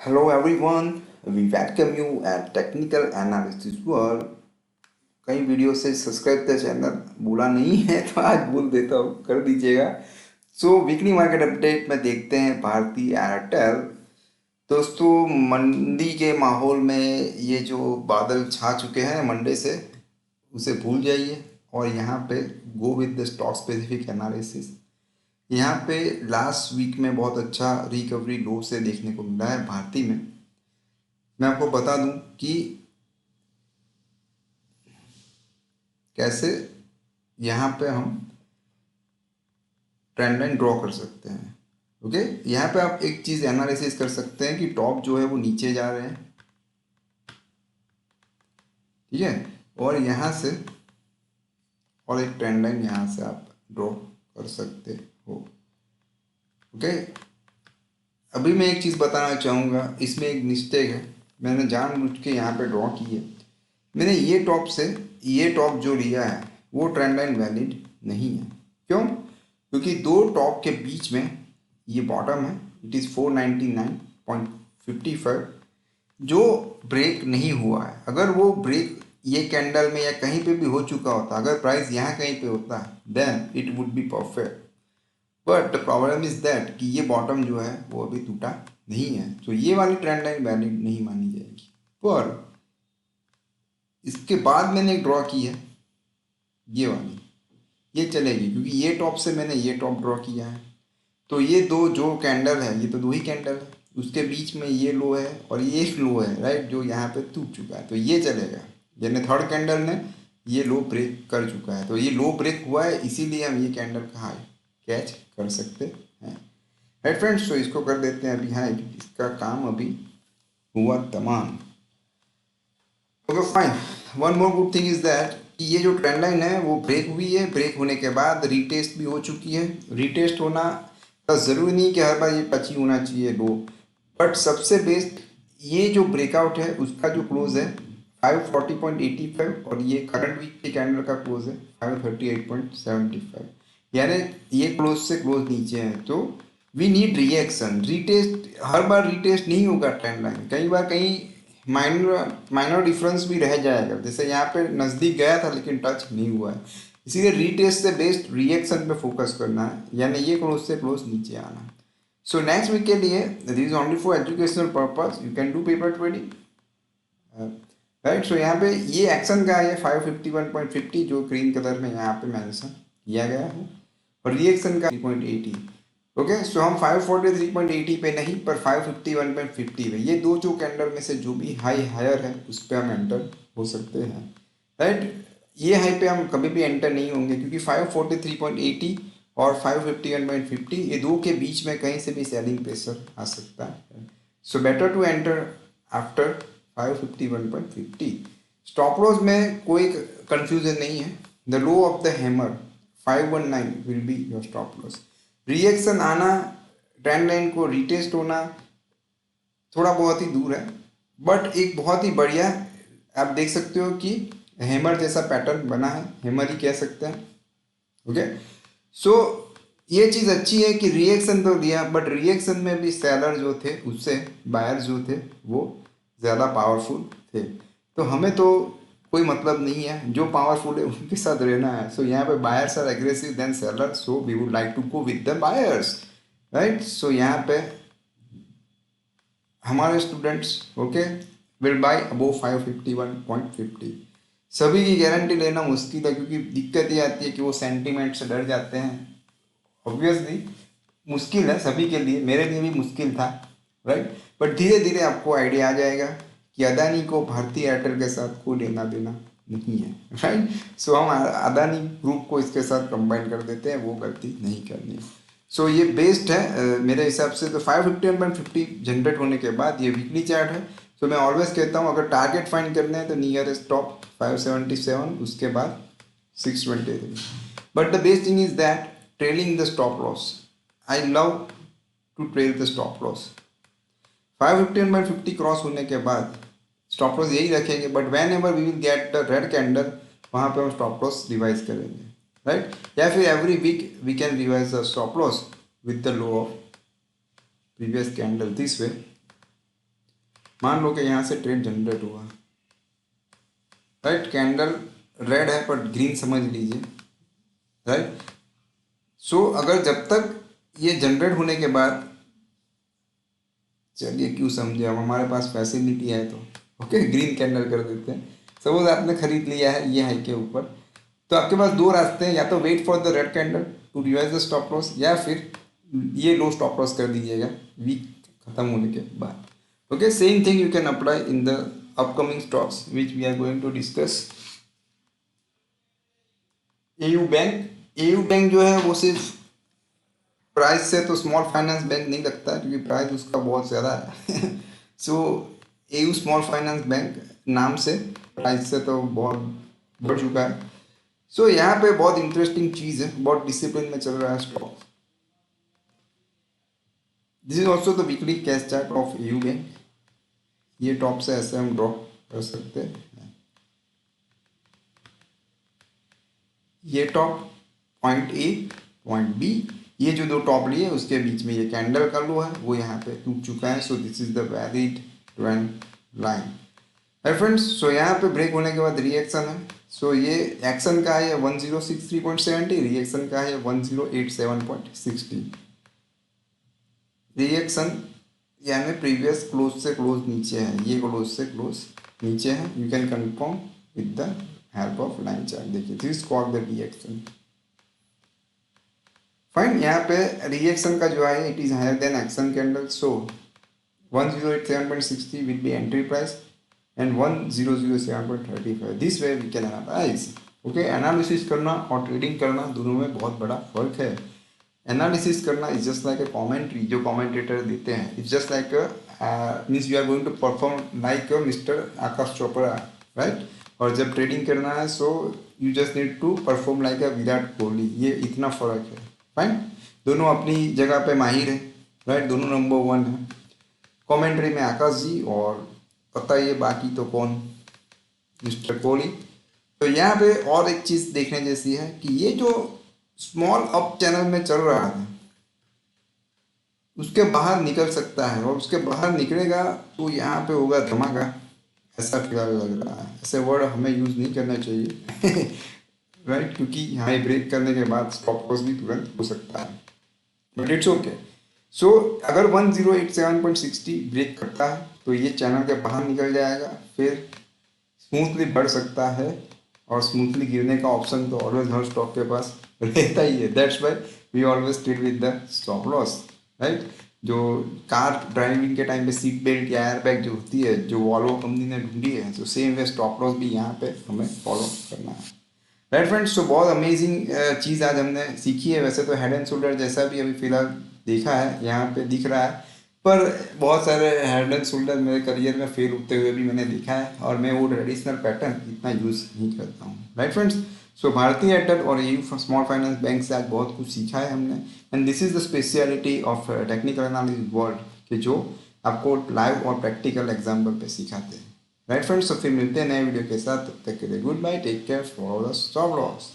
Hello everyone, we welcome you at Technical Analysis World। कई video से subscribe the channel बोला नहीं है तो आज बोल देता हूँ, कर दीजिएगा। वीकली मार्केट अपडेट में देखते हैं भारतीय एयरटेल। दोस्तों, मंदी के माहौल में ये जो बादल छा चुके हैं मंडे से, उसे भूल जाइए और यहाँ पे गो with the stock specific analysis. यहाँ पे लास्ट वीक में बहुत अच्छा रिकवरी लो से देखने को मिला है भारतीय में। मैं आपको बता दूं कि कैसे यहाँ पे हम ट्रेंड लाइन ड्रॉ कर सकते हैं। ओके, यहाँ पे आप एक चीज़ एनालिसिस कर सकते हैं कि टॉप जो है वो नीचे जा रहे हैं, ठीक है, और यहाँ से और एक ट्रेंड लाइन यहाँ से आप ड्रॉ कर सकते हो। ओके, अभी मैं एक चीज़ बताना चाहूँगा, इसमें एक मिस्टेक है, मैंने जानबूझ के यहाँ पे ड्रॉ की है। मैंने ये टॉप से ये टॉप जो लिया है वो ट्रेंड लाइन वैलिड नहीं है। क्यों? क्योंकि दो टॉप के बीच में ये बॉटम है, इट इज़ 499.55, जो ब्रेक नहीं हुआ है। अगर वो ब्रेक ये कैंडल में या कहीं पे भी हो चुका होता, अगर प्राइस यहाँ कहीं पे होता, then it would be perfect. But the problem is that कि ये बॉटम जो है वो अभी टूटा नहीं है, तो ये वाली ट्रेंड लाइन वैलिड नहीं मानी जाएगी। पर इसके बाद मैंने एक ड्रॉ की है ये वाली, ये चलेगी क्योंकि ये टॉप से मैंने ये टॉप ड्रॉ किया है। तो ये दो जो कैंडल है, ये तो दो ही कैंडल है, उसके बीच में ये लो है और ये एक लो है, राइट, जो यहाँ पे टूट चुका है, तो ये चलेगा। यानी थर्ड कैंडल ने ये लो ब्रेक कर चुका है, तो ये लो ब्रेक हुआ है, इसीलिए हम ये कैंडल का हाई कैच कर सकते हैं। राइट फ्रेंड्स, तो इसको कर देते हैं अभी हाई, इसका काम अभी हुआ तमाम। Okay fine, one more good thing is that कि ये जो ट्रेंड लाइन है वो ब्रेक हुई है, ब्रेक होने के बाद रीटेस्ट भी हो चुकी है। रीटेस्ट होना का ज़रूरी नहीं कि हर बार ये टच ही होना चाहिए लो, बट सबसे बेस्ट ये जो ब्रेकआउट है उसका जो क्लोज है 540.85 और ये करंट वीक के कैंडल का क्लोज है 538.75, यानी ये क्लोज से क्लोज नीचे है। तो वी नीड रिएक्शन, रीटेस्ट हर बार रीटेस्ट नहीं होगा ट्रेंड लाइन, कई बार कहीं माइनर डिफरेंस भी रह जाएगा, जैसे यहाँ पे नज़दीक गया था लेकिन टच नहीं हुआ है। इसीलिए रीटेस्ट से बेस्ट रिएक्शन पे फोकस करना है, यानी ये क्लोज से क्लोज नीचे आना। सो नेक्स्ट वीक के लिए this is only for educational purpose, you can do paper trading, right. So यहाँ पे ये एक्शन का है 551.50 जो ग्रीन कलर में यहाँ पे मेंशन किया गया है, और रिएक्शन का 3.80। ओके, सो हम 543.80 पे नहीं पर 551.50 पे, ये दो जो कैंडल में से जो भी हाई हायर है उस पर हम एंटर हो सकते हैं, राइट। ये हाई पे हम कभी भी एंटर नहीं होंगे क्योंकि 543.80 और 551.50 ये दो के बीच में कहीं से भी सेलिंग प्रेशर आ सकता है। So better to enter after 551.50। Stop loss में कोई कंफ्यूजन नहीं है, the low of the hammer 519 will be your stop loss. Reaction आना, ट्रेंड लाइन को रिटेस्ट होना थोड़ा बहुत ही दूर है, बट एक बहुत ही बढ़िया आप देख सकते हो कि हैमर जैसा पैटर्न बना है, हैमर ही कह सकते हैं। ओके, सो ये चीज़ अच्छी है कि रिएक्शन तो दिया, बट रिएक्शन में भी सेलर जो थे उससे बायर जो थे वो ज़्यादा पावरफुल थे, तो हमें तो कोई मतलब नहीं है, जो पावरफुल है उनके साथ रहना है। सो यहाँ पे buyers are aggressive than seller, so we would like to go with the buyers, right. So यहाँ पे हमारे students okay will buy above 551.50। सभी की गारंटी लेना मुश्किल है क्योंकि दिक्कत ये आती है कि वो सेंटीमेंट से डर जाते हैं। ऑब्वियसली मुश्किल है सभी के लिए, मेरे लिए भी मुश्किल था, राइट, बट धीरे धीरे आपको आइडिया आ जाएगा कि अदानी को भारतीय एयरटेल के साथ कोई लेना देना नहीं है, राइट। सो हम अदानी ग्रुप को इसके साथ कंबाइन कर देते हैं, वो गलती नहीं करनी। सो ये बेस्ट है मेरे हिसाब से। तो 551.50 जनरेट होने के बाद ये वीकली चार्ट है। सो मैं ऑलवेज कहता हूँ अगर टारगेट फाइंड करना है तो नियरेस्ट टॉप 577, उसके बाद 623, but the best thing is that trailing the stop loss. I love to trail the stop loss. 551.50 cross होने के बाद स्टॉप लॉस यही रखेंगे, but whenever we will get the red candle वहाँ पे हम स्टॉप लॉस रिवाइज करेंगे, right, या फिर every week we can revise the stop loss with the low of previous candle this way. मान लो कि यहाँ से ट्रेड जनरेट हुआ, राइट, कैंडल रेड है पर ग्रीन समझ लीजिए, राइट। सो अगर जब तक ये जनरेट होने के बाद, चलिए क्यों समझे, अब हमारे पास फैसिलिटी है तो ओके ग्रीन कैंडल कर देते हैं। सपोज आपने खरीद लिया है ये हाई के ऊपर, तो आपके पास दो रास्ते हैं, या तो wait for the red candle to revise the stop loss, या फिर ये लो स्टॉप लॉस कर दीजिएगा वीक खत्म होने के बाद। Okay, same thing you can apply in the upcoming stocks which we are going to discuss. AU bank जो है वो सिर्फ प्राइस से तो स्मॉल फाइनेंस बैंक नहीं लगता, क्योंकि प्राइस उसका बहुत ज़्यादा है सो एयू स्मॉल फाइनेंस बैंक नाम से प्राइस से तो बहुत बढ़ चुका है। सो यहाँ पे बहुत इंटरेस्टिंग चीज़ है, बहुत डिसिप्लिन में चल रहा है stock. This is also the weekly cash chart of AU bank. ये टॉप से ऐसे हम ड्रॉ कर सकते हैं, ये top, point A, point B, ये जो दो टॉप लिए उसके बीच में ये कैंडल का लो है वो यहाँ पे टूट चुका है। So this is the valid trend line है फ्रेंड्स। सो यहाँ पे ब्रेक होने के बाद रिएक्शन है। सो ये एक्शन का है 1063.70, रिएक्शन का है 1087.60। रिएक्शन यानी प्रीवियस क्लोज से क्लोज नीचे है, ये क्लोज से क्लोज नीचे है। You can confirm with the help of line chart. देखिए this is called the reaction. Fine, यहाँ पे रिएक्शन का जो है it is higher than action candle. So 1087.60 will be entry price and 1007.35, this way we can analyze। Okay, analysis करना और trading करना दोनों में बहुत बड़ा फर्क है। एनालिसिस करना is just like a commentary, जो कॉमेंटेटर देते हैं, it's just like means you are going to perform like mister Akash Chopra, right. और जब ट्रेडिंग करना है so you just need to perform like a Virat Kohli, ये इतना फ़र्क है। फाइन, दोनों अपनी जगह पे माहिर है, राइट, दोनों नंबर 1 है। कमेंट्री में आकाश जी और पता ही है बाकी तो कौन, मिस्टर कोहली। तो यहाँ पे और एक चीज़ देखने जैसी है कि ये जो स्मॉल अप चैनल में चल रहा है उसके बाहर निकल सकता है, और उसके बाहर निकलेगा तो यहाँ पे होगा धमाका, ऐसा फिलहाल लग रहा है। ऐसे वर्ड हमें यूज़ नहीं करना चाहिए राइट, क्योंकि यहाँ ब्रेक करने के बाद स्टॉप लॉस भी तुरंत हो सकता है, बट इट्स ओके। सो अगर 1087.60 ब्रेक करता है तो ये चैनल के बाहर निकल जाएगा, फिर स्मूथली बढ़ सकता है, और स्मूथली गिरने का ऑप्शन तो ऑलवेज हर स्टॉक के पास रहता ही है। That's why we always trade with the stop loss, right. जो कार ड्राइविंग के टाइम पे सीट बेल्ट या एयर बैग जो होती है, जो वॉल्वो कंपनी ने ढूंढी है, तो सेम वे स्टॉप लॉस भी यहाँ पे हमें फॉलो करना है, राइट फ्रेंड्स। तो बहुत अमेजिंग चीज़ आज हमने सीखी है। वैसे तो हेड एंड शोल्डर जैसा भी अभी फिलहाल देखा है, यहाँ पे दिख रहा है, पर बहुत सारे हेड एंड शोल्डर मेरे करियर में फेल होते हुए भी मैंने देखा है, और मैं वो ट्रेडिशनल पैटर्न इतना यूज़ नहीं करता हूँ, राइट फ्रेंड्स। सो भारतीय एयरटेल और एयू स्मॉल फाइनेंस बैंक से आज बहुत कुछ सीखा है हमने, and this is the speciality of technical analysis world, कि जो आपको लाइव और प्रैक्टिकल एग्जाम्पल पे सिखाते हैं, राइट फ्रेंड्स। तो फिर मिलते हैं नए वीडियो के साथ, तब तक के लिए goodbye, take care, follow the stop loss.